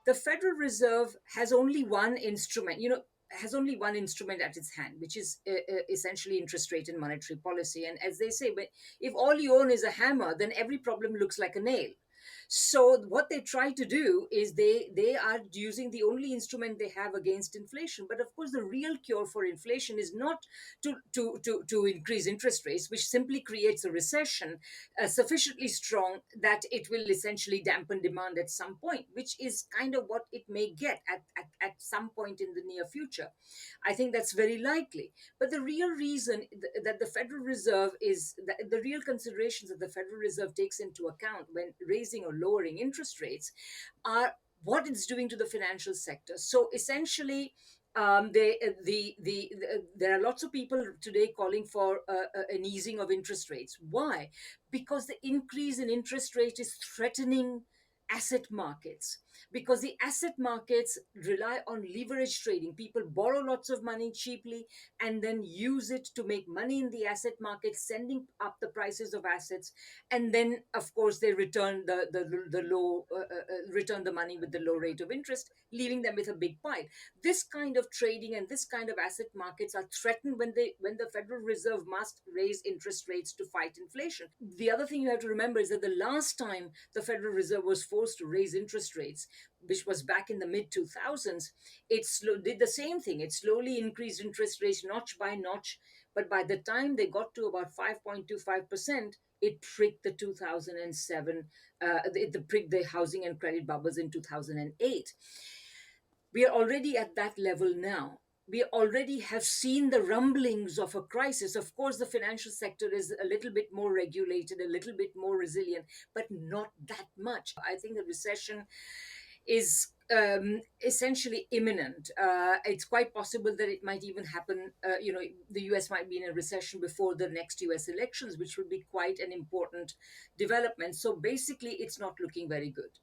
the Federal Reserve has only one instrument, has only one instrument at its hand, which is essentially interest rate and monetary policy. And as they say, if all you own is a hammer, then every problem looks like a nail. So what they try to do is they are using the only instrument they have against inflation. But of course, the real cure for inflation is not to increase interest rates, which simply creates a recession sufficiently strong that it will essentially dampen demand at some point, which is kind of what it may get at some point in the near future. I think that's very likely. But the real reason that the Federal Reserve is the real considerations that the Federal Reserve takes into account when raising or lowering interest rates are what it's doing to the financial sector. So essentially, there are lots of people today calling for an easing of interest rates. Why? Because the increase in interest rate is threatening asset markets, because the asset markets rely on leverage trading. People borrow lots of money cheaply and then use it to make money in the asset market, sending up the prices of assets, and then of course they return the low return the money with the low rate of interest, leaving them with a big pile. This kind of trading and this kind of asset markets are threatened when the Federal Reserve must raise interest rates to fight inflation. The other thing you have to remember is that the last time the Federal Reserve was forced to raise interest rates, which was back in the mid 2000s, did the same thing. It slowly increased interest rates notch by notch, but by the time they got to about 5.25%, it pricked the 2007, it pricked the housing and credit bubbles in 2008. We are already at that level now. We already have seen the rumblings of a crisis. Of course, the financial sector is a little bit more regulated, a little bit more resilient, but not that much. I think the recession is essentially imminent. It's quite possible that it might even happen. The US might be in a recession before the next US elections, which would be quite an important development. So basically, it's not looking very good.